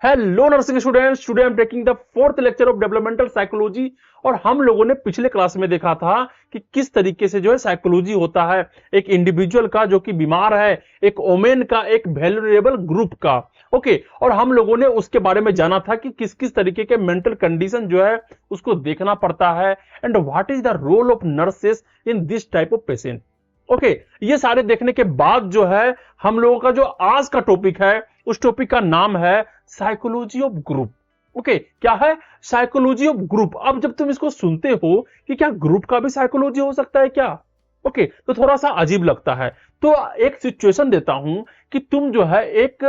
Hello nursing students, today I am taking the fourth lecture of developmental psychology. और हम लोगों ने पिछले क्लास में देखा था कि किस तरीके से जो है साइकोलॉजी होता है एक इंडिविजुअल का जो कि बीमार है, एक ओमेन का, एक वैल्यूरेबल ग्रुप का। ओके, और हम लोगों ने उसके बारे में जाना था कि किस किस तरीके के मेंटल कंडीशन जो है उसको देखना पड़ता है and what is the role of nurses in this type of patient. Okay, ये सारे देखने के बाद जो है हम लोगों का जो आज का टॉपिक है उस टॉपिक का नाम है साइकोलॉजी ऑफ ग्रुप। ओके, क्या है? Psychology of group. अब जब तुम इसको सुनते हो कि क्या ग्रुप का भी साइकोलॉजी हो सकता है क्या? ओके, तो थोड़ा सा अजीब लगता है। तो एक सिचुएशन देता हूं कि तुम जो है एक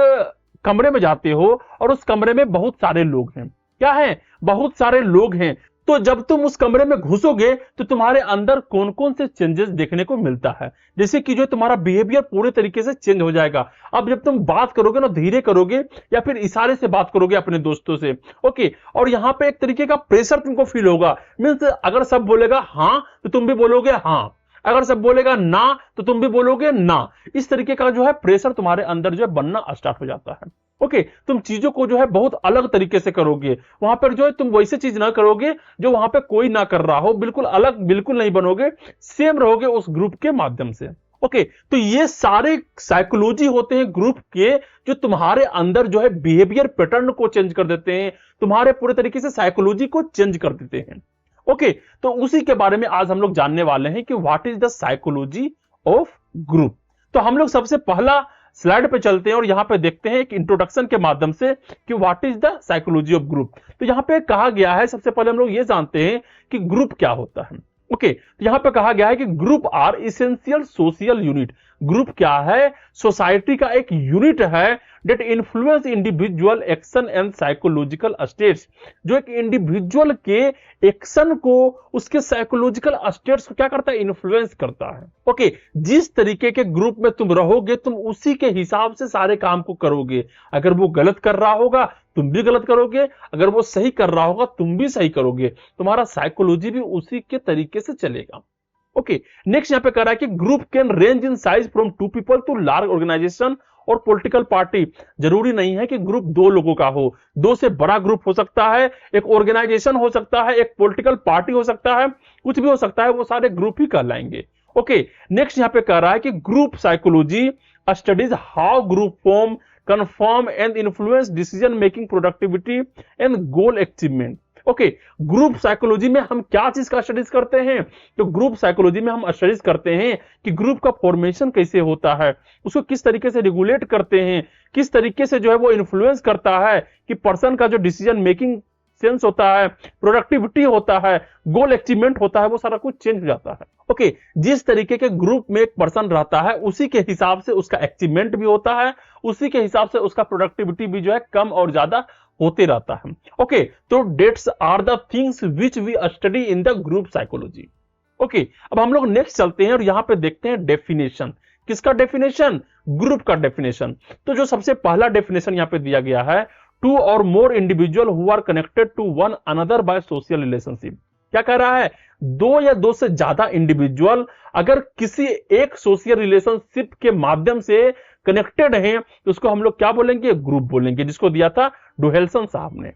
कमरे में जाते हो और उस कमरे में बहुत सारे लोग हैं। क्या है? बहुत सारे लोग हैं। तो जब तुम उस कमरे में घुसोगे तो तुम्हारे अंदर कौन कौन से चेंजेस देखने को मिलता है, जैसे कि जो तुम्हारा बिहेवियर पूरे तरीके से चेंज हो जाएगा। अब जब तुम बात करोगे ना, धीरे करोगे या फिर इशारे से बात करोगे अपने दोस्तों से। ओके, और यहां पे एक तरीके का प्रेशर तुमको फील होगा। मीन्स अगर सब बोलेगा हाँ तो तुम भी बोलोगे हाँ, अगर सब बोलेगा ना तो तुम भी बोलोगे ना। इस तरीके का जो है प्रेशर तुम्हारे अंदर जो है बनना स्टार्ट हो जाता है। ओके, तुम चीजों को जो है बहुत अलग तरीके से करोगे। वहां पर जो है तुम वैसे चीज ना करोगे जो वहां पे कोई ना कर रहा हो, बिल्कुल अलग बिल्कुल नहीं बनोगे, सेम रहोगे उस ग्रुप के माध्यम से। ओके, तो ये सारे साइकोलॉजी होते हैं ग्रुप के जो तुम्हारे अंदर जो है बिहेवियर पैटर्न को चेंज कर देते हैं, तुम्हारे पूरे तरीके से साइकोलॉजी को चेंज कर देते हैं। ओके, तो उसी के बारे में आज हम लोग जानने वाले हैं कि what is the psychology of group. तो हम लोग सबसे पहला स्लाइड पे चलते हैं और यहां पे देखते हैं एक इंट्रोडक्शन के माध्यम से कि what is the psychology of group. तो यहां पे कहा गया है, सबसे पहले हम लोग ये जानते हैं कि ग्रुप क्या होता है। ओके, तो यहां पे कहा गया है कि group are essential social unit. Group क्या है? सोसाइटी का एक यूनिट है that influence individual action and psychological states, जो एक इंडिविजुअल के एक्शन को, उसके साइकोलॉजिकल स्टेट्स को क्या करता है? इन्फ्लुएंस करता है। ओके, जिस तरीके के ग्रुप में तुम रहोगे तुम उसी के हिसाब से सारे काम को करोगे। अगर वो गलत कर रहा होगा तुम भी गलत करोगे, अगर वो सही कर रहा होगा तुम भी सही करोगे। तुम्हारा साइकोलॉजी भी उसी के तरीके से चलेगा। ओके, नेक्स्ट यहां पे कह रहा है कि group can range in size from 2 people to large organisation और पॉलिटिकल पार्टी। जरूरी नहीं है कि ग्रुप 2 लोगों का हो, 2 से बड़ा ग्रुप हो सकता है, एक ऑर्गेनाइजेशन हो सकता है, एक पॉलिटिकल पार्टी हो सकता है, कुछ भी हो सकता है, वो सारे ग्रुप ही कहलाएंगे। ओके, नेक्स्ट यहां पे कह रहा है कि group psychology studies how group form, confirm and influence decision making, productivity and goal achievement. Okay, group psychology में हम क्या चीज का स्टडीज करते हैं? तो ग्रुप साइकोलॉजी में हम स्टडीज करते हैं कि ग्रुप का फॉर्मेशन कैसे होता है, उसको किस तरीके से रेगुलेट करते हैं, किस तरीके से जो है वो इन्फ्लुएंस करता है कि पर्सन का जो डिसीजन मेकिंग सेंस होता है, प्रोडक्टिविटी होता है, गोल अचीवमेंट होता है, वो सारा कुछ चेंज हो जाता है। ओके, जिस तरीके के ग्रुप में एक पर्सन रहता है उसी के हिसाब से उसका अचीवमेंट भी होता है, उसी के हिसाब से उसका प्रोडक्टिविटी भी जो है कम और ज्यादा होते रहता है। ओके, तो that's are the things which we study in the group psychology. Okay, अब हम लोग नेक्स्ट चलते हैं और यहां पे देखते हैं डेफिनेशन। किसका डेफिनेशन? ग्रुप का डेफिनेशन। तो जो सबसे पहला डेफिनेशन यहां पे दिया गया है, 2 or more individual who are connected to one another by social relationship। क्या कह रहा है? 2 या 2 से ज्यादा इंडिविजुअल अगर किसी एक सोशल रिलेशनशिप के माध्यम से कनेक्टेड हैं तो उसको हम लोग क्या बोलेंगे? ग्रुप बोलेंगे, जिसको दिया था डुहेल्सन साहब ने।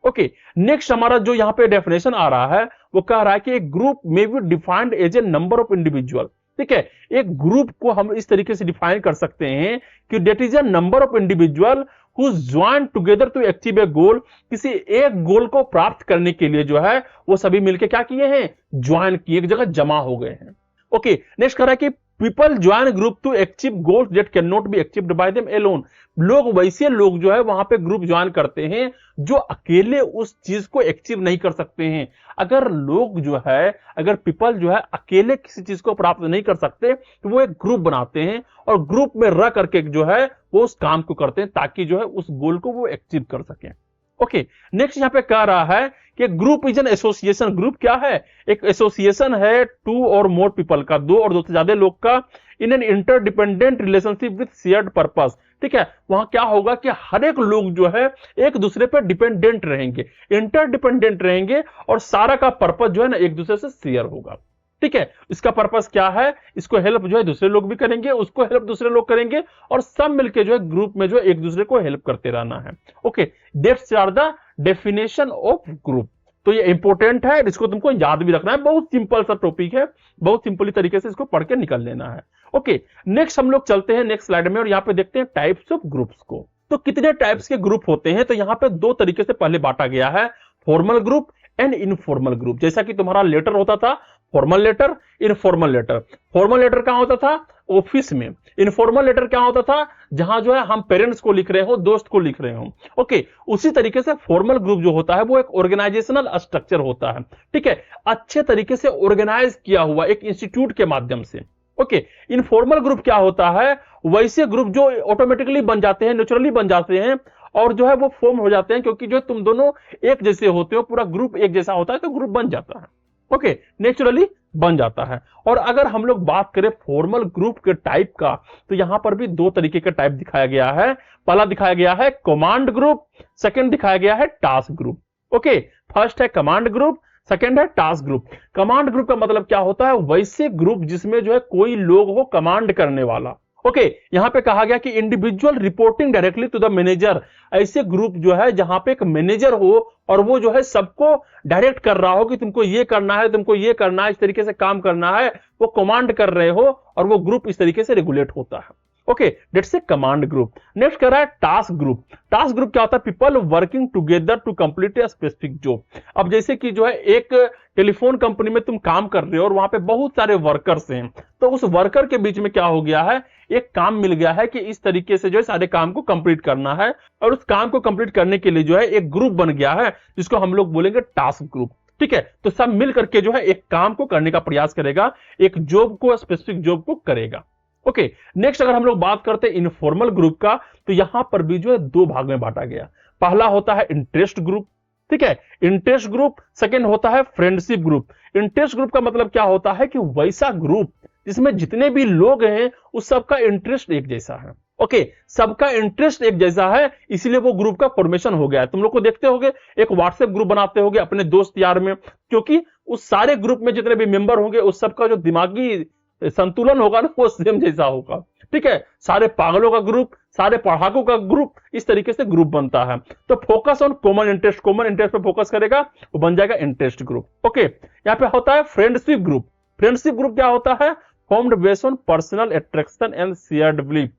ओके, नेक्स्ट हमारा जो यहां पे डेफिनेशन आ रहा है वो कह रहा है कि एक ग्रुप में be defined as a number of individual. ठीक है, एक ग्रुप को हम इस तरीके से डिफाइन कर सकते हैं कि that is a number of individual who join together to achieve a goal। किसी एक गोल को प्राप्त करने के लिए जो है वो सभी मिलकर क्या किए हैं? ज्वाइन किए, एक जगह जमा हो गए हैं। ओके, नेक्स्ट कह रहा है कि people join group to achieve goals that can not be achieved by them alone. लोग, वैसे लोग जो है वहां पे ग्रुप ज्वाइन करते हैं जो अकेले उस चीज को अचीव नहीं कर सकते हैं। अगर लोग जो है, अगर पीपल जो है अकेले किसी चीज को प्राप्त नहीं कर सकते तो वो एक ग्रुप बनाते हैं और ग्रुप में रह करके जो है वो उस काम को करते हैं ताकि जो है उस गोल को वो अचीव कर सकें। ओके, नेक्स्ट यहां पे कह रहा है कि group is an association. Group क्या है? एक एसोसिएशन है 2 और मोर पीपल का, 2 और 2 से ज्यादा लोग का, in an interdependent relationship with shared purpose. ठीक है, वहां क्या होगा कि हर एक लोग जो है एक दूसरे पर डिपेंडेंट रहेंगे, इंटरडिपेंडेंट रहेंगे और सारा का पर्पस जो है ना एक दूसरे से शेयर होगा। ठीक है, इसका पर्पस क्या है, इसको हेल्प जो है दूसरे लोग भी करेंगे, उसको हेल्प दूसरे लोग करेंगे, और सब मिलके जो है ग्रुप में जो है एक दूसरे को हेल्प करते रहना है। Okay, that's are the definition of group. तो ये इंपॉर्टेंट है, इसको तुमको याद भी रखना है, बहुत सिंपल सा टॉपिक है, बहुत सिंपली तरीके से इसको पढ़ के निकल लेना है। ओके, नेक्स्ट हम लोग चलते हैं नेक्स्ट स्लाइड में, और यहाँ पे देखते हैं टाइप्स ऑफ ग्रुप्स को। तो कितने टाइप्स के ग्रुप होते हैं, तो यहाँ पे दो तरीके से पहले बांटा गया है, formal group and informal group. जैसा कि तुम्हारा लेटर होता था formal letter, informal letter. Formal letter कहां होता था, ऑफिस में। इनफॉर्मल लेटर क्या होता था, जहां जो है हम पेरेंट्स को लिख रहे हो, दोस्त को लिख रहे हो। ओके, उसी तरीके से फॉर्मल ग्रुप जो होता है वो एक ऑर्गेनाइजेशनल स्ट्रक्चर होता है, ठीक है, अच्छे तरीके से ऑर्गेनाइज किया हुआ एक इंस्टीट्यूट के माध्यम से। ओके, इनफॉर्मल ग्रुप क्या होता है, वैसे ग्रुप जो ऑटोमेटिकली बन जाते हैं, नेचुरली बन जाते हैं, और जो है वो फॉर्म हो जाते हैं क्योंकि जो तुम दोनों एक जैसे होते हो, पूरा ग्रुप एक जैसा होता है, तो ग्रुप बन जाता है। ओके, नेचुरली बन जाता है। और अगर हम लोग बात करें फॉर्मल ग्रुप के टाइप का, तो यहां पर भी दो तरीके का टाइप दिखाया गया है। पहला दिखाया गया है कमांड ग्रुप, सेकंड दिखाया गया है टास्क ग्रुप। ओके, फर्स्ट है कमांड ग्रुप, सेकंड है टास्क ग्रुप। कमांड ग्रुप का मतलब क्या होता है, वैसे ग्रुप जिसमें जो है कोई लोग हो कमांड करने वाला। ओके, यहां पे कहा गया कि individual reporting directly to the manager. ऐसे ग्रुप जो है जहां पे एक मैनेजर हो और वो जो है सबको डायरेक्ट कर रहा हो कि तुमको ये करना है, तुमको ये करना है, इस तरीके से काम करना है, वो कमांड कर रहे हो, और वो ग्रुप इस तरीके से रेगुलेट होता है। Okay, that's a command group. Next कर रहा है टास्क ग्रुप। टास्क ग्रुप क्या होता है, people working together to complete a specific job. अब जैसे कि जो है एक टेलीफोन कंपनी में तुम काम कर रहे हो और वहां पे बहुत सारे वर्कर्स हैं, तो उस वर्कर के बीच में क्या हो गया है, एक काम मिल गया है कि इस तरीके से जो है सारे काम को कंप्लीट करना है, और उस काम को कंप्लीट करने के लिए जो है एक ग्रुप बन गया है जिसको हम लोग बोलेंगे टास्क ग्रुप। ठीक है, तो सब मिल करके जो है एक काम को करने का प्रयास करेगा, एक जॉब को, स्पेसिफिक जॉब को करेगा। ओके, नेक्स्ट अगर हम लोग बात करते हैं इनफॉर्मल ग्रुप का, तो यहां पर भी जो है दो भाग में बांटा गया। पहला होता है इंटरेस्ट ग्रुप, ठीक है, इंटरेस्ट ग्रुप। सेकंड होता है फ्रेंडशिप ग्रुप। इंटरेस्ट ग्रुप का मतलब क्या होता है कि वैसा ग्रुप जिसमें जितने भी लोग हैं उस सबका इंटरेस्ट एक जैसा है। ओके, सबका इंटरेस्ट एक जैसा है, इसलिए वो ग्रुप का फॉर्मेशन हो गया है। तुम लोग को देखते होगे, एक व्हाट्सएप ग्रुप बनाते होगे अपने दोस्त यार में, क्योंकि उस सारे ग्रुप में जितने भी मेंबर होंगे उस सबका जो दिमागी संतुलन होगा ना, वो सेम जैसा होगा। ठीक है, सारे पागलों का ग्रुप, सारे पढ़ाकों का ग्रुप, इस तरीके से ग्रुप बनता है। तो focus on common interest, common interest पे फोकस करेगा, वो बन जाएगा इंटरेस्ट ग्रुप। ओके, यहाँ पे होता है फ्रेंडशिप ग्रुप। फ्रेंडशिप ग्रुप क्या होता है, formed based on personal attraction and shared belief.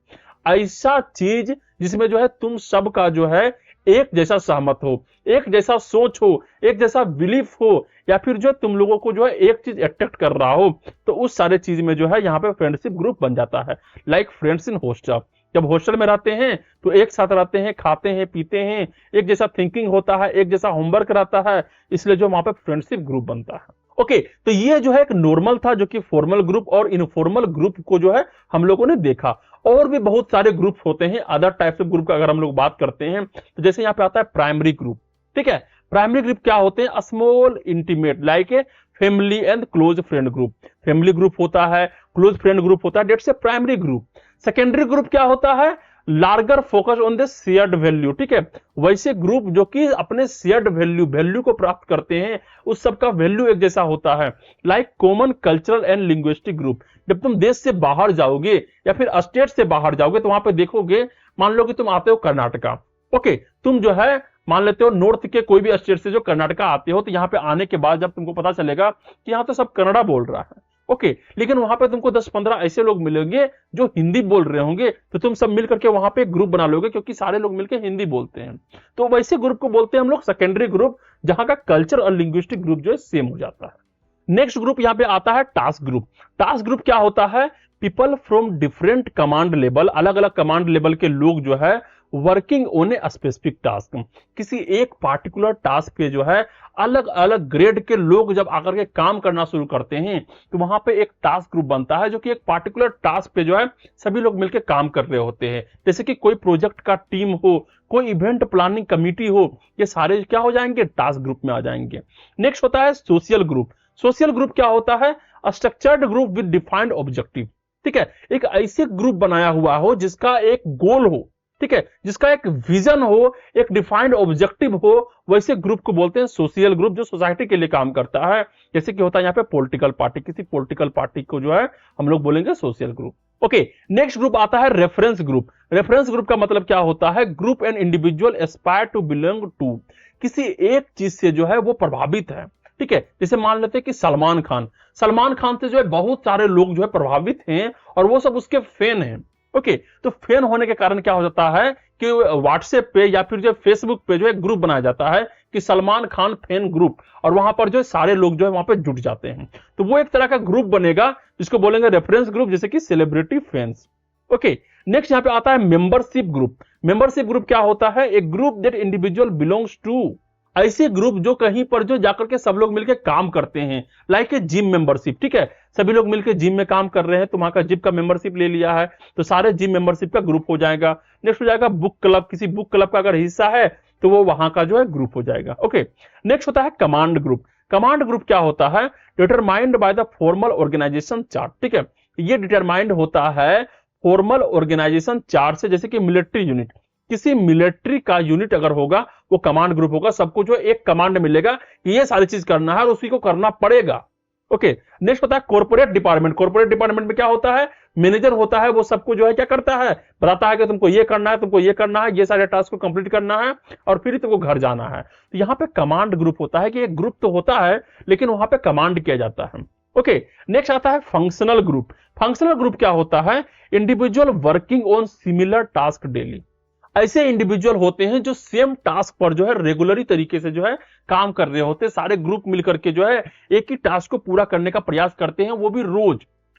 ऐसा चीज जिसमें जो है तुम सबका जो है एक जैसा सहमत हो, एक जैसा सोच हो, एक जैसा बिलीफ हो, या फिर जो तुम लोगों को जो है एक चीज अट्रैक्ट कर रहा हो, तो उस सारे चीज में जो है यहाँ पे फ्रेंडशिप ग्रुप बन जाता है। लाइक फ्रेंड्स इन हॉस्टल, जब हॉस्टल में रहते हैं तो एक साथ रहते हैं, खाते हैं, पीते हैं, एक जैसा थिंकिंग होता है, एक जैसा होमवर्क रहता है, इसलिए जो वहां पे फ्रेंडशिप ग्रुप बनता है। ओके, तो ये जो है एक नॉर्मल था, जो कि फॉर्मल ग्रुप और इनफॉर्मल ग्रुप को जो है हम लोगों ने देखा। और भी बहुत सारे ग्रुप होते हैं, अदर टाइप्स ऑफ ग्रुप का अगर हम लोग बात करते हैं, तो जैसे यहाँ पे आता है प्राइमरी ग्रुप। ठीक है, प्राइमरी ग्रुप क्या होते हैं, small intimate like a family and close friend group. Family group होता है, क्लोज फ्रेंड ग्रुप होता है, डेट्स ए प्राइमरी ग्रुप। सेकेंडरी ग्रुप क्या होता है, larger focus on the shared value. ठीक है, वैसे ग्रुप जो कि अपने शेयर्ड वैल्यू को प्राप्त करते हैं, उस सबका वैल्यू एक जैसा होता है। Like common cultural and linguistic group. जब तुम देश से बाहर जाओगे या फिर स्टेट से बाहर जाओगे, तो वहां पे देखोगे, मान लो कि तुम आते हो कर्नाटका। ओके, तुम जो है मान लेते हो नॉर्थ के कोई भी स्टेट से जो कर्नाटका आते हो, तो यहाँ पे आने के बाद जब तुमको पता चलेगा कि यहाँ तो सब कन्नड़ा बोल रहा है, ओके, लेकिन वहां पे तुमको 10-15 ऐसे लोग मिलेंगे जो हिंदी बोल रहे होंगे, तो तुम सब मिल करके वहां पे एक ग्रुप बना लोगे, क्योंकि सारे लोग मिलकर हिंदी बोलते हैं। तो वैसे ग्रुप को बोलते हैं हम लोग सेकेंडरी ग्रुप, जहां का कल्चर और लिंग्विस्टिक ग्रुप जो है सेम हो जाता है। नेक्स्ट ग्रुप यहाँ पे आता है टास्क ग्रुप। टास्क ग्रुप क्या होता है, people from different command level, अलग अलग कमांड लेवल के लोग जो है working on a specific task. किसी एक पार्टिकुलर टास्क पे जो है अलग अलग ग्रेड के लोग जब आकर के काम करना शुरू करते हैं, तो वहां पे एक टास्क ग्रुप बनता है, जो कि एक पार्टिकुलर टास्क पे जो है सभी लोग मिलकर काम कर रहे होते हैं। जैसे कि कोई प्रोजेक्ट का टीम हो, कोई इवेंट प्लानिंग कमिटी हो, ये सारे क्या हो जाएंगे, टास्क ग्रुप में आ जाएंगे। नेक्स्ट होता है सोशल ग्रुप। सोशल ग्रुप क्या होता है, structured group with defined objective. ठीक है, एक ऐसे ग्रुप बनाया हुआ हो जिसका एक गोल हो, ठीक है, जिसका एक विजन हो, एक डिफाइंड ऑब्जेक्टिव हो, वैसे ग्रुप को बोलते हैं सोशल ग्रुप, जो सोसाइटी के लिए काम करता है। जैसे कि होता है यहाँ पे पॉलिटिकल पार्टी, किसी पॉलिटिकल पार्टी को जो है हम लोग बोलेंगे social group. Okay, next group आता है रेफरेंस ग्रुप। रेफरेंस ग्रुप का मतलब क्या होता है? Group and individual aspire to belong to, किसी एक चीज से जो है वो प्रभावित है। ठीक है, जैसे मान लेते हैं कि सलमान खान से जो है बहुत सारे लोग जो है प्रभावित हैं और वो सब उसके फैन हैं। ओके, तो फैन होने के कारण क्या हो जाता है कि व्हाट्सएप पे या फिर जो फेसबुक पे जो है ग्रुप बनाया जाता है कि सलमान खान फैन ग्रुप, और वहां पर जो है सारे लोग जो है वहां पे जुट जाते हैं। तो वो एक तरह का ग्रुप बनेगा जिसको बोलेंगे रेफरेंस ग्रुप, जैसे कि सेलिब्रिटी फैंस। ओके, नेक्स्ट यहां पे आता है मेंबरशिप ग्रुप। मेंबरशिप ग्रुप क्या होता है? एक group that individual belongs to, ऐसे ग्रुप जो कहीं पर जो जाकर के सब लोग मिलकर काम करते हैं, लाइक ए जिम मेंबरशिप। ठीक है, सभी लोग मिलकर जिम में काम कर रहे हैं तो वहां का जिम का मेंबरशिप ले लिया है तो सारे जिम मेंबरशिप का ग्रुप हो जाएगा। नेक्स्ट हो जाएगा बुक क्लब, किसी बुक क्लब का अगर हिस्सा है तो वो वहां का जो है ग्रुप हो जाएगा। ओके, नेक्स्ट होता है कमांड ग्रुप। कमांड ग्रुप क्या होता है? Determined by the formal organisation chart. ठीक है, ये डिटरमाइंड होता है फॉर्मल ऑर्गेनाइजेशन चार्ट से, जैसे कि मिलिट्री यूनिट, किसी मिलिट्री का यूनिट अगर होगा वो कमांड ग्रुप होगा। सबको जो एक कमांड मिलेगा कि ये सारी चीज करना है और उसी को करना पड़ेगा। ओके, नेक्स्ट होता है कॉर्पोरेट डिपार्टमेंट। कॉर्पोरेट डिपार्टमेंट में क्या होता है? मैनेजर होता है, वो सबको जो है क्या करता है? बताता है कि तुमको ये करना है, तुमको ये करना है, ये सारे टास्क को कंप्लीट करना है और फिर तुमको घर जाना है। तो यहाँ पे कमांड ग्रुप होता है कि एक ग्रुप तो होता है लेकिन वहां पे कमांड किया जाता है। ओके, नेक्स्ट आता है फंक्शनल ग्रुप। फंक्शनल ग्रुप क्या होता है? Individual working on similar task daily. ऐसे इंडिविजुअल होते हैं जो सेम टास्क पर जो है रेगुलरी तरीके से जो है काम कर रहे होते हैं। सारे ग्रुप मिलकर के जो है एक ही टास्क को पूरा करने का प्रयास करते हैं, वो भी रोज।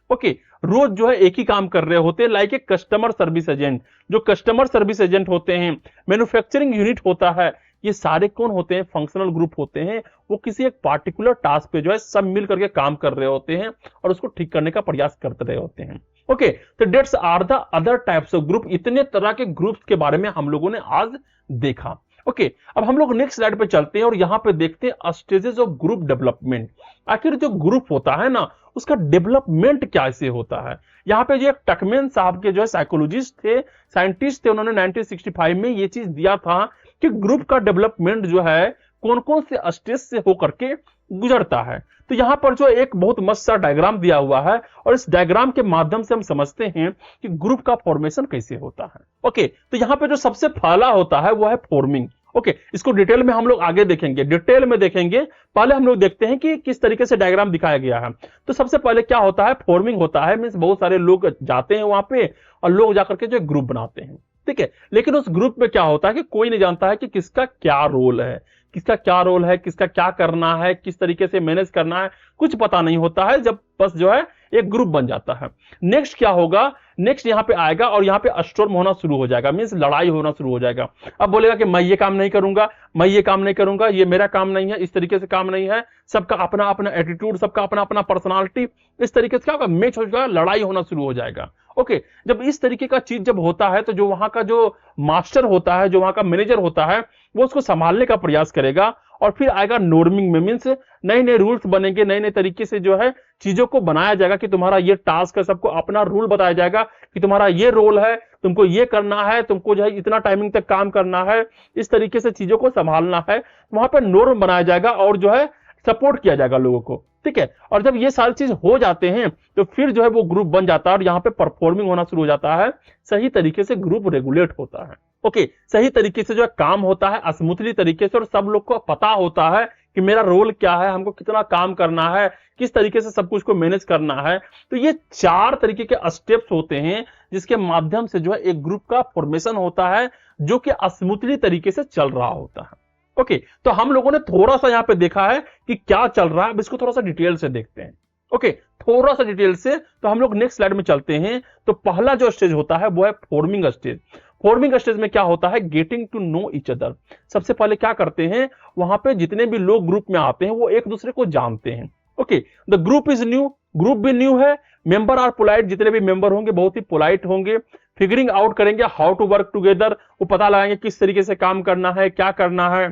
ओके, रोज जो है एक ही काम कर रहे होते हैं, like a customer service agent. जो कस्टमर सर्विस एजेंट होते हैं, मैन्युफैक्चरिंग यूनिट होता है, ये सारे कौन होते हैं? फंक्शनल ग्रुप होते हैं। वो किसी एक पार्टिकुलर टास्क पे जो है सब मिल करके काम कर रहे होते हैं और उसको ठीक करने का प्रयास करते रहे होते हैं। ओके, तो that's are the other types of group. इतने तरह के ग्रुप्स के बारे में हम लोगों ने आज देखा। ओके, अब हम लोग नेक्स्ट स्लाइड पे चलते हैं और यहां पे देखते हैं स्टेजेस ऑफ ग्रुप डेवलपमेंट। आखिर जो ग्रुप होता है ना, उसका डेवलपमेंट कैसे होता है। यहाँ पे जो एक टकमैन साहब के जो है साइकोलॉजिस्ट थे, साइंटिस्ट थे, उन्होंने 1965 में ये चीज दिया था कि ग्रुप का डेवलपमेंट जो है कौन कौन से स्टेज से होकर के गुजरता है। तो यहां पर जो एक बहुत मस्त सा डायग्राम दिया हुआ है और इस डायग्राम के माध्यम से हम समझते हैं कि ग्रुप का फॉर्मेशन कैसे होता है। ओके, तो यहां पे जो सबसे पहला होता है वो है फॉर्मिंग। ओके, इसको डिटेल में हम लोग आगे देखेंगे, डिटेल में देखेंगे। पहले हम लोग देखते हैं कि किस तरीके से डायग्राम दिखाया गया है। तो सबसे पहले क्या होता है? फॉर्मिंग होता है, मींस बहुत सारे लोग जाते हैं वहां पे और लोग जाकर के जो ग्रुप बनाते हैं। ठीक है, लेकिन उस ग्रुप में क्या होता है कि कोई नहीं जानता है कि किसका क्या रोल है, किसका क्या रोल है, किसका क्या करना है, किस तरीके से मैनेज करना है, कुछ पता नहीं होता है। जब बस जो है एक ग्रुप बन जाता है। नेक्स्ट क्या होगा? नेक्स्ट यहाँ पे आएगा और यहाँ पे अस्टोर्म होना शुरू हो जाएगा, मींस लड़ाई होना शुरू हो जाएगा। अब बोलेगा कि मैं ये काम नहीं करूंगा, मैं ये काम नहीं करूंगा, ये मेरा काम नहीं है, इस तरीके से काम नहीं है। सबका अपना अपना एटीट्यूड, सबका अपना अपना पर्सनालिटी, इस तरीके से क्या होगा? मैच हो जाएगा, लड़ाई होना शुरू हो जाएगा। ओके, जब इस तरीके का चीज जब होता है तो जो वहां का जो मास्टर होता है, जो वहां का मैनेजर होता है, वो उसको संभालने का प्रयास करेगा और फिर आएगा नॉर्मिंग में, मीन्स नए नए रूल्स बनेंगे, नए नए तरीके से जो है चीजों को बनाया जाएगा कि तुम्हारा ये टास्क है, सबको अपना रूल बताया जाएगा कि तुम्हारा ये रोल है, तुमको ये करना है, तुमको जो है इतना टाइमिंग तक काम करना है, इस तरीके से चीजों को संभालना है। वहां पर नॉर्म बनाया जाएगा और जो है सपोर्ट किया जाएगा लोगों को। ठीक है, और जब ये सारी चीज हो जाते हैं तो फिर जो है वो ग्रुप बन जाता है और यहाँ पे परफॉर्मिंग होना शुरू हो जाता है। सही तरीके से ग्रुप रेगुलेट होता है। ओके, सही तरीके से जो है काम होता है, स्मूथली तरीके से, और सब लोग को पता होता है कि मेरा रोल क्या है, हमको कितना काम करना है, किस तरीके से सब कुछ को मैनेज करना है। तो ये 4 तरीके के स्टेप्स होते हैं जिसके माध्यम से जो है एक ग्रुप का फॉर्मेशन होता है जो कि स्मूथली तरीके से चल रहा होता है। ओके, तो हम लोगों ने थोड़ा सा यहाँ पे देखा है कि क्या चल रहा है, अब इसको थोड़ा सा डिटेल से देखते हैं। ओके, थोड़ा सा डिटेल से, तो हम लोग नेक्स्ट स्लाइड में चलते हैं। तो पहला जो स्टेज होता है वो है फॉर्मिंग स्टेज। फॉर्मिंग स्टेज में क्या होता है? Getting to know each other. सबसे पहले क्या करते हैं, वहां पे जितने भी लोग ग्रुप में आते हैं वो एक दूसरे को जानते हैं। Okay, the group is new, group भी न्यू है, मेंबर आर पोलाइट, जितने भी मेंबर होंगे बहुत ही पोलाइट होंगे। फिगरिंग आउट करेंगे हाउ टू वर्क टुगेदर, वो पता लगाएंगे किस तरीके से काम करना है, क्या करना है।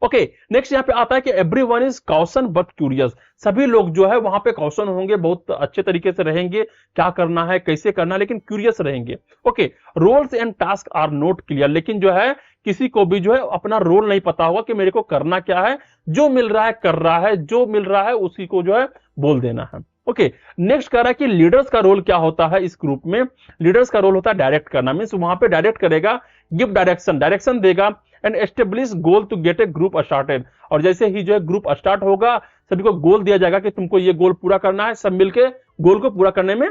ओके, नेक्स्ट यहाँ पे आता है कि everyone is caution but curious. सभी लोग जो है वहां पे कॉशन होंगे, बहुत अच्छे तरीके से रहेंगे, क्या करना है कैसे करना है, लेकिन क्यूरियस रहेंगे। Okay, roles and task are not clear, लेकिन जो है किसी को भी जो है अपना रोल नहीं पता होगा कि मेरे को करना क्या है, जो मिल रहा है कर रहा है, जो मिल रहा है उसी को जो है बोल देना है। ओके, नेक्स्ट कह रहा है कि लीडर्स का रोल क्या होता है इस ग्रुप में। लीडर्स का रोल होता है डायरेक्ट करना, मींस वहां पे डायरेक्ट करेगा, गिव डायरेक्शन, डायरेक्शन देगा, and establish goal to get a group started. और जैसे ही जो है ग्रुप स्टार्ट होगा, सभी को गोल दिया जाएगा कि तुमको ये गोल पूरा करना है, सब मिलके गोल को पूरा करने में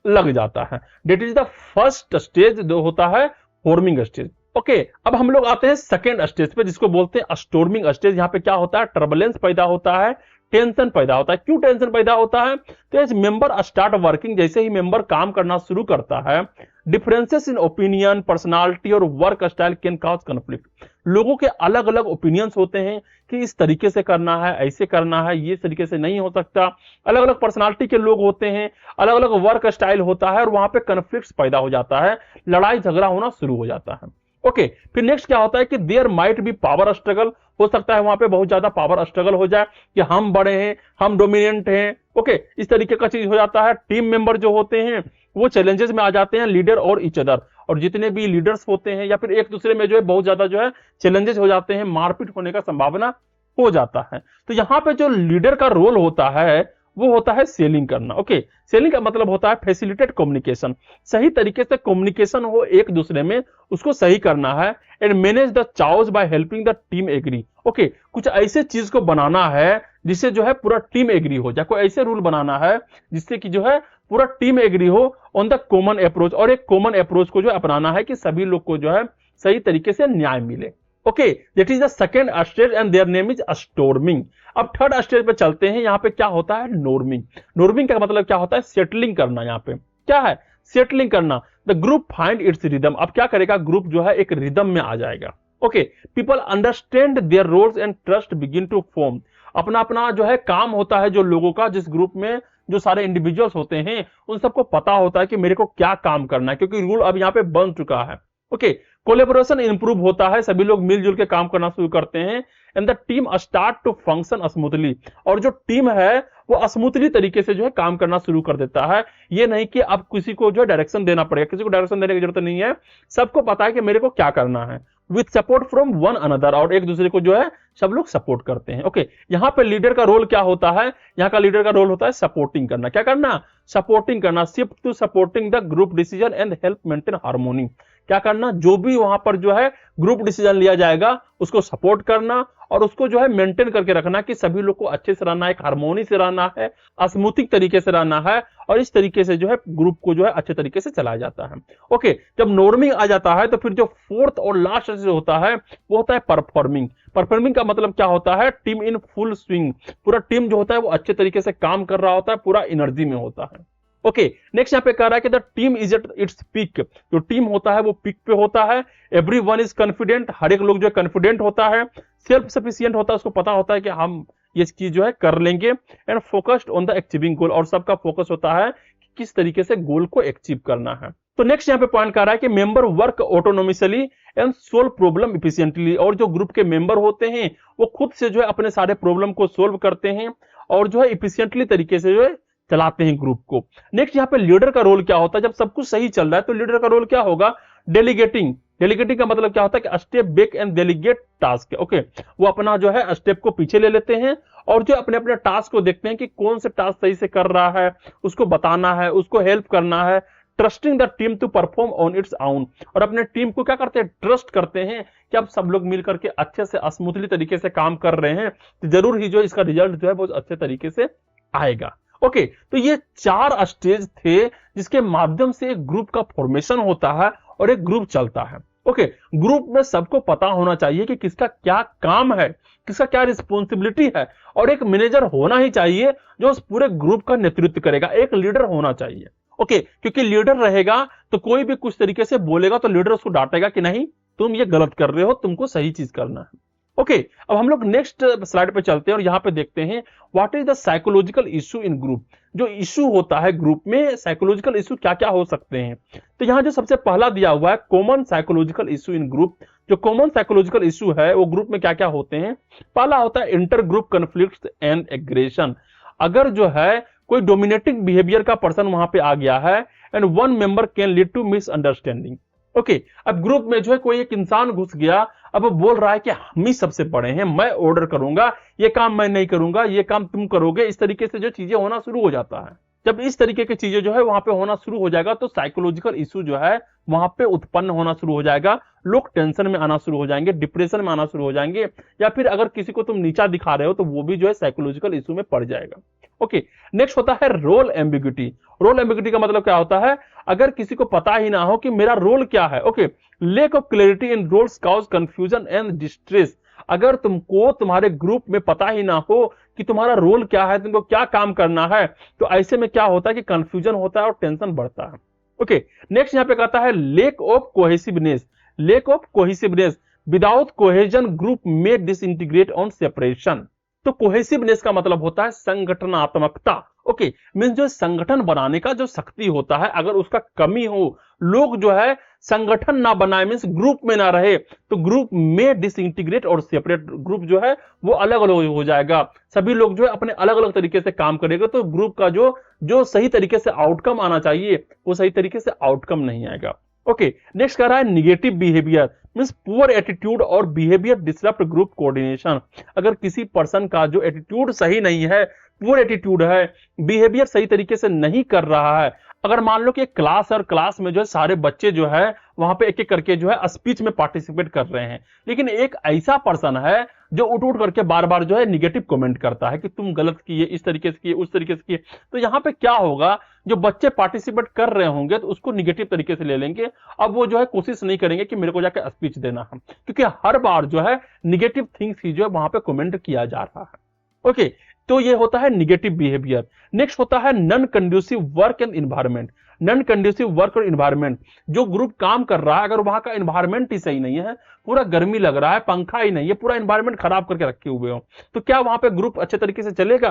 लग जाता है। That is the first stage जो होता है फॉर्मिंग स्टेज। ओके, अब हम लोग आते हैं सेकेंड स्टेज पे, जिसको बोलते हैं स्टॉर्मिंग स्टेज। यहाँ पे क्या होता है, टर्बुलेंस पैदा होता है, टेंशन पैदा होता है। क्यों टेंशन पैदा होता है, तो एज मेंबर स्टार्ट वर्किंग, जैसे ही मेंबर काम करना शुरू करता है, डिफरेंसेस इन ओपिनियन, पर्सनालिटी और work style can cause conflict. लोगों के अलग अलग ओपिनियंस होते हैं कि इस तरीके से करना है, ऐसे करना है, ये तरीके से नहीं हो सकता। अलग अलग पर्सनालिटी के लोग होते हैं, अलग अलग वर्क स्टाइल होता है, और वहां पे कॉन्फ्लिक्ट्स पैदा हो जाता है, लड़ाई झगड़ा होना शुरू हो जाता है। ओके, फिर नेक्स्ट क्या होता है कि there might be power struggle. हो सकता है वहां पे बहुत ज्यादा पावर स्ट्रगल हो जाए कि हम बड़े हैं, हम डोमिनेंट हैं। ओके, इस तरीके का चीज हो जाता है। टीम मेंबर जो होते हैं वो चैलेंजेस में आ जाते हैं, लीडर और ईच अदर, और जितने भी लीडर्स होते हैं या फिर एक दूसरे में जो है बहुत ज्यादा जो है चैलेंजेस हो जाते हैं, मारपीट होने का संभावना हो जाता है। तो यहाँ पे जो लीडर का रोल होता है वो होता है सेलिंग करना। ओके, सेलिंग का मतलब होता है फैसिलिटेट कम्युनिकेशन, सही तरीके से कम्युनिकेशन हो एक दूसरे में, उसको सही करना है। And manage the chaos by helping the team agree. Okay, कुछ ऐसे चीज को बनाना है जिससे जो है पूरा टीम एग्री हो जाए, कोई ऐसे रूल बनाना है जिससे कि जो है पूरा टीम एग्री हो ऑन द कॉमन अप्रोच, और एक कॉमन अप्रोच को जो अपनाना है कि सभी लोग को जो है सही तरीके से न्याय मिले। Okay, that is the second stage and their name is storming. अब थर्ड स्टेज पे चलते हैं। यहाँ पे क्या होता है, नॉर्मिंग। नॉर्मिंग का मतलब क्या होता है, सेटलिंग करना। यहाँ पे क्या है, सेटलिंग करना। The group find its rhythm. अब क्या करेगा, ग्रुप जो है एक रिदम में आ जाएगा। Okay, people understand their roles and trust begin to form. अपना अपना जो है काम होता है जो लोगों का, जिस ग्रुप में जो सारे इंडिविजुअल्स होते हैं उन सबको पता होता है कि मेरे को क्या काम करना है, क्योंकि रूल अब यहाँ पे बन चुका है। ओके, कोलेबोरेशन इंप्रूव होता है, सभी लोग मिलजुल के काम करना शुरू करते हैं। And the team start to function smoothly. और जो टीम है वो स्मूथली तरीके से जो है काम करना शुरू कर देता है। ये नहीं कि अब किसी को जो है डायरेक्शन देना पड़ेगा, किसी को डायरेक्शन देने की जरूरत नहीं है, सबको पता है कि मेरे को क्या करना है। With support from one another, और एक दूसरे को जो है सब लोग सपोर्ट करते हैं। ओके, यहाँ पे लीडर का रोल क्या होता है, यहाँ का लीडर का रोल होता है सपोर्टिंग करना। क्या करना, सपोर्टिंग करना। Shift to supporting the group decision and help maintain harmony. क्या करना, जो भी वहां पर जो है ग्रुप डिसीजन लिया जाएगा उसको सपोर्ट करना, और उसको जो है मेंटेन करके रखना कि सभी लोग को अच्छे से रहना है, एक हार्मोनी से रहना है, स्मूथिंग तरीके से रहना है, और इस तरीके से जो है ग्रुप को जो है अच्छे तरीके से चलाया जाता है। ओके, जब नॉर्मिंग आ जाता है तो फिर जो फोर्थ और लास्ट जो होता है वो होता है परफॉर्मिंग। परफॉर्मिंग का मतलब क्या होता है, टीम इन फुल स्विंग। पूरा टीम जो होता है वो अच्छे तरीके से काम कर रहा होता है, पूरा एनर्जी में होता है। ओके, नेक्स्ट यहाँ पे कह रहा है कि the team is at its peak. जो टीम होता है वो पीक पे होता है। एवरीवन इज कॉन्फिडेंट, हर एक लोग जो है कॉन्फिडेंट होता है। सेल्फ सफिशिएंट होता है, उसको पता होता है कि हम ये चीज जो है कर लेंगे। And focused on the achieving goal, और सबका फोकस होता है कि किस तरीके से गोल को अचीव करना है। तो नेक्स्ट यहाँ पे पॉइंट कर रहा है कि member work autonomically and solve problem efficiently. और जो ग्रुप के मेंबर होते हैं वो खुद से जो है अपने सारे प्रॉब्लम को सोल्व करते हैं और जो है इफिशिएंटली तरीके से जो है चलाते हैं ग्रुप को। नेक्स्ट यहाँ पे लीडर का रोल क्या होता है, जब सब कुछ सही चल रहा है तो लीडर का रोल क्या होगा, डेलीगेटिंग। डेलीगेटिंग का मतलब क्या होता है कि step back and delegate task. Okay, वो अपना जो है स्टेप को पीछे ले लेते हैं और जो अपने अपने टास्क को देखते हैं कि कौन से टास्क सही से कर रहा है, उसको बताना है, उसको हेल्प करना है। Trusting the team to perform on its own, और अपने टीम को क्या करते हैं, ट्रस्ट करते हैं कि अब सब लोग मिलकर के अच्छे से स्मूथली तरीके से काम कर रहे हैं तो जरूर ही जो इसका रिजल्ट जो है बहुत अच्छे तरीके से आएगा। ओके, तो ये 4 स्टेज थे जिसके माध्यम से एक ग्रुप का फॉर्मेशन होता है और एक ग्रुप चलता है। ओके, ग्रुप में सबको पता होना चाहिए कि किसका क्या काम है, किसका क्या रिस्पॉन्सिबिलिटी है, और एक मैनेजर होना ही चाहिए जो उस पूरे ग्रुप का नेतृत्व करेगा। एक लीडर होना चाहिए। ओके, क्योंकि लीडर रहेगा तो कोई भी कुछ तरीके से बोलेगा तो लीडर उसको डांटेगा कि नहीं तुम ये गलत कर रहे हो, तुमको सही चीज करना है। ओके, अब हम लोग नेक्स्ट स्लाइड पे चलते हैं और यहाँ पे देखते हैं what is the psychological issue in group. जो इशू होता है ग्रुप में, साइकोलॉजिकल इशू क्या क्या हो सकते हैं। तो यहाँ जो सबसे पहला दिया हुआ है common psychological issue in group. जो कॉमन साइकोलॉजिकल इशू है वो ग्रुप में क्या क्या होते हैं। पहला होता है inter group conflict and aggression. अगर जो है कोई डोमिनेटिंग बिहेवियर का पर्सन वहां पे आ गया है and one member can lead to misunderstanding. Okay, अब ग्रुप में जो है कोई एक इंसान घुस गया, अब वो बोल रहा है कि हम ही सबसे बड़े हैं, मैं ऑर्डर करूंगा, ये काम मैं नहीं करूंगा, ये काम तुम करोगे। इस तरीके से जो चीजें होना शुरू हो जाता है। जब इस तरीके की चीजें जो है वहां पे होना शुरू हो जाएगा तो साइकोलॉजिकल इशू जो है वहां पे उत्पन्न होना शुरू हो जाएगा। लोग टेंशन में आना शुरू हो जाएंगे, डिप्रेशन में आना शुरू हो जाएंगे, या फिर अगर किसी को तुम नीचा दिखा रहे हो तो वो भी जो है साइकोलॉजिकल इशू में पड़ जाएगा। ओके, नेक्स्ट होता है रोल एम्बिग्यूटी। रोल एम्बिग्यूटी का मतलब क्या होता है, अगर किसी को पता ही ना हो कि मेरा रोल क्या है। Okay, lack of clarity in roles cause confusion and distress. अगर तुमको तुम्हारे ग्रुप में पता ही ना हो कि तुम्हारा रोल क्या है, तुमको क्या काम करना है, तो ऐसे में क्या होता है कि कंफ्यूजन होता है और टेंशन बढ़ता है। ओके, नेक्स्ट यहां पे कहता है lake of cohesiveness. Lake of cohesiveness, without cohesion group में डिसइंटीग्रेट ऑन सेपरेशन। तो कोहेसिवनेस का मतलब होता है संगठनात्मकता। ओके, मींस जो संगठन बनाने का जो शक्ति होता है, अगर उसका कमी हो, लोग जो है संगठन ना बनाए, मींस ग्रुप में ना रहे, तो ग्रुप में डिसइंटीग्रेट और सेपरेट, ग्रुप जो है वो अलग अलग हो जाएगा। सभी लोग जो है अपने अलग अलग तरीके से काम करेंगे, तो ग्रुप का जो सही तरीके से आउटकम आना चाहिए वो सही तरीके से आउटकम नहीं आएगा। ओके, नेक्स्ट कह रहा है negative behaviour, means poor attitude और बिहेवियर डिसरप्ट ग्रुप कोऑर्डिनेशन। अगर किसी पर्सन का जो एटीट्यूड सही नहीं है, पुअर एटीट्यूड है, बिहेवियर सही तरीके से नहीं कर रहा है, अगर मान लो कि एक क्लास है और क्लास में जो है सारे बच्चे जो है वहां पे एक एक करके जो है स्पीच में पार्टिसिपेट कर रहे हैं, लेकिन एक ऐसा पर्सन है जो उठ उठ करके बार बार जो है निगेटिव कमेंट करता है कि तुम गलत किए, इस तरीके से किए, उस तरीके से किए, तो यहाँ पे क्या होगा, जो बच्चे पार्टिसिपेट कर रहे होंगे तो उसको निगेटिव तरीके से ले लेंगे। अब वो जो है कोशिश नहीं करेंगे कि मेरे को जाकर स्पीच देना है, क्योंकि हर बार जो है निगेटिव थिंग्स ही जो है वहां पे कमेंट किया जा रहा है। ओके, तो ये होता है निगेटिव बिहेवियर। नेक्स्ट होता है non conducive work and environment. Non conducive work और एनवायरनमेंट, जो ग्रुप काम कर रहा है अगर वहां का एनवायरनमेंट ही सही नहीं है, पूरा गर्मी लग रहा है, पंखा ही नहीं है, पूरा एनवायरनमेंट खराब करके रखे हुए हो, तो क्या वहां पे ग्रुप अच्छे तरीके से चलेगा।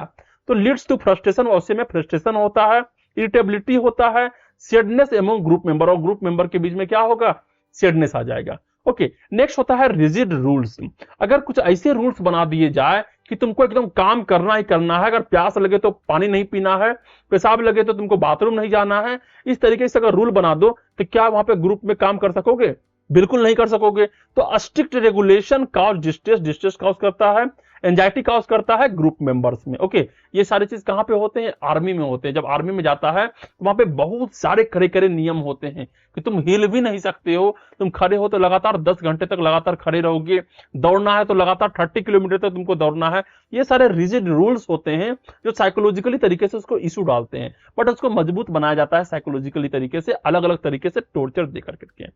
तो लीड्स टू फ्रस्ट्रेशन, उससे में फ्रस्ट्रेशन होता है, इरिटेबिलिटी होता है, सैडनेस एमंग ग्रुप मेंबर, और ग्रुप मेंबर के बीच में क्या होगा, सैडनेस आ जाएगा। ओके, नेक्स्ट होता है रिजिड रूल्स। अगर कुछ ऐसे रूल्स बना दिए जाए कि तुमको एकदम काम करना ही करना है, अगर प्यास लगे तो पानी नहीं पीना है, पेशाब लगे तो तुमको बाथरूम नहीं जाना है, इस तरीके से अगर रूल बना दो तो क्या वहां पे ग्रुप में काम कर सकोगे, बिल्कुल नहीं कर सकोगे। तो strict regulation cause distress, distress cause करता है, एंजाइटी कॉज करता है ग्रुप मेंबर्स में। ओके, ये सारी चीज कहां पे होते हैं, आर्मी में होते हैं। जब आर्मी में जाता है तो वहां पे बहुत सारे खड़े खड़े नियम होते हैं कि तुम हिल भी नहीं सकते हो, तुम खड़े हो तो लगातार 10 घंटे तक लगातार खड़े रहोगे, दौड़ना है तो लगातार 30 किलोमीटर तक तुमको दौड़ना है। ये सारे रिजिड रूल्स होते हैं जो साइकोलॉजिकली तरीके से उसको इशू डालते हैं, बट उसको मजबूत बनाया जाता है साइकोलॉजिकली तरीके से, अलग अलग तरीके से टॉर्चर देकर करके।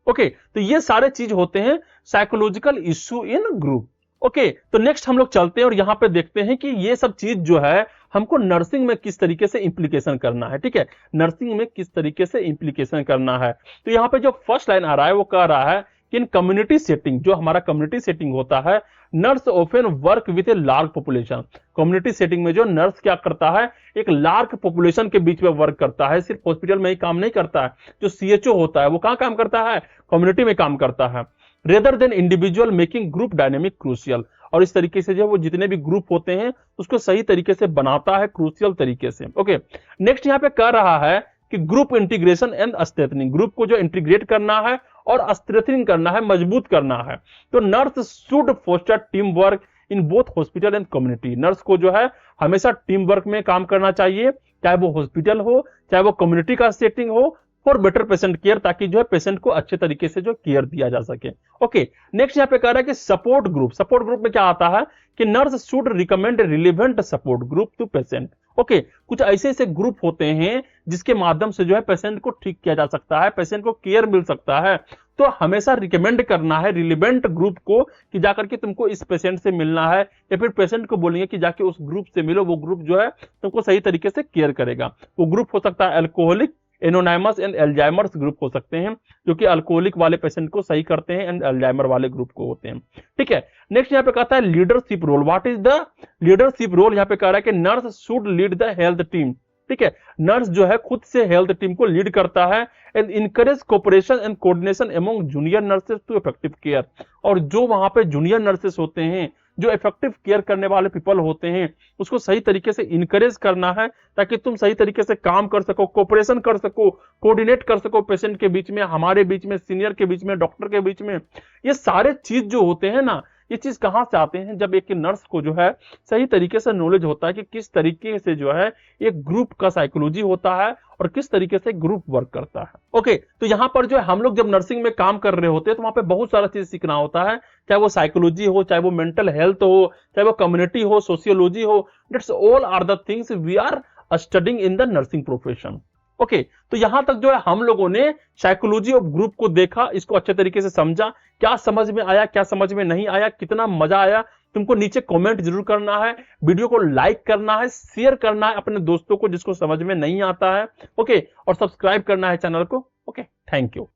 ओके, तो ये सारे चीज होते हैं psychological issue in group. Okay, तो नेक्स्ट हम लोग चलते हैं और यहां पे देखते हैं कि ये सब चीज जो है हमको नर्सिंग में किस तरीके से इंप्लीकेशन करना है। ठीक है, नर्सिंग में किस तरीके से इंप्लीकेशन करना है। तो यहाँ पे जो फर्स्ट लाइन आ रहा है वो कह रहा है कि इन कम्युनिटी सेटिंग, जो हमारा कम्युनिटी सेटिंग होता है, nurse often work with a large population. Community setting में जो नर्स क्या करता है, एक लार्ज पॉपुलेशन के बीच में वर्क करता है, सिर्फ हॉस्पिटल में ही काम नहीं करता है। जो सीएचओ होता है वो कहां काम करता है, कम्युनिटी में काम करता है, rather than individual, making group dynamic crucial. और इस तरीके से जो वो जितने भी ग्रुप होते हैं उसको सही तरीके से बनाता है, क्रूशियल तरीके से। ओके, नेक्स्ट यहाँ पे कह रहा है कि group integration and strengthening, group को जो इंटीग्रेट करना है और स्ट्रेंथनिंग करना है, मजबूत करना है। तो nurse should foster teamwork in both hospital and community. Nurse को जो है हमेशा टीम वर्क में काम करना चाहिए, चाहे वो हॉस्पिटल हो चाहे वो कम्युनिटी का सेटिंग हो, फॉर बेटर पेशेंट केयर, ताकि जो है पेशेंट को अच्छे तरीके से जो केयर दिया जा सके। ओके, नेक्स्ट यहाँ पे कह रहा है कि सपोर्ट ग्रुप। सपोर्ट ग्रुप में क्या आता है कि nurse should recommend relevant support group to patient. Okay, कुछ ऐसे ऐसे ग्रुप होते हैं जिसके माध्यम से जो है पेशेंट को ठीक किया जा सकता है, पेशेंट को केयर मिल सकता है। तो हमेशा रिकमेंड करना है रिलेवेंट ग्रुप को कि जाकर के तुमको इस पेशेंट से मिलना है, या फिर पेशेंट को बोलेंगे कि जाके उस ग्रुप से मिलो, वो ग्रुप जो है तुमको सही तरीके से केयर करेगा। वो ग्रुप हो सकता है alcoholic, anonymous and Alzheimer's group हो सकते हैं, जो कि अल्कोहलिक वाले पेशेंट को सही करते हैं, एंड अल्जाइमर वाले ग्रुप को होते हैं। ठीक है, नेक्स्ट यहाँ पे कहता है leadership role. What is the leadership role? यहाँ पे कह रहा है कि nurse should lead the health team. ठीक है, नर्स जो है खुद से हेल्थ टीम को लीड करता है and encourage cooperation and coordination among junior nurses to effective care. और जो वहां पे जूनियर नर्सेस होते हैं, जो इफेक्टिव केयर करने वाले पीपल होते हैं, उसको सही तरीके से इनकरेज करना है ताकि तुम सही तरीके से काम कर सको, कोऑपरेशन कर सको, कोऑर्डिनेट कर सको पेशेंट के बीच में, हमारे बीच में, सीनियर के बीच में, डॉक्टर के बीच में। ये सारे चीज जो होते हैं ना, ये चीज कहां से आते हैं? जब एक नर्स को जो है सही तरीके से नॉलेज होता है कि किस तरीके से जो है एक ग्रुप का साइकोलॉजी होता है और किस तरीके से ग्रुप वर्क करता है। ओके, तो यहां पर जो है हम लोग जब नर्सिंग में काम कर रहे होते हैं तो वहां पे बहुत सारा चीज सीखना होता है, चाहे वो साइकोलॉजी हो, चाहे वो मेंटल हेल्थ हो, चाहे वो कम्युनिटी हो, सोशियोलॉजी हो। That's all are the things we are studying in the nursing profession. Okay, तो यहां तक जो है हम लोगों ने साइकोलॉजी ऑफ ग्रुप को देखा, इसको अच्छे तरीके से समझा। क्या समझ में आया, क्या समझ में नहीं आया, कितना मजा आया, तुमको नीचे कमेंट जरूर करना है, वीडियो को लाइक करना है, शेयर करना है अपने दोस्तों को जिसको समझ में नहीं आता है। ओके, और सब्सक्राइब करना है चैनल को। Okay, thank you.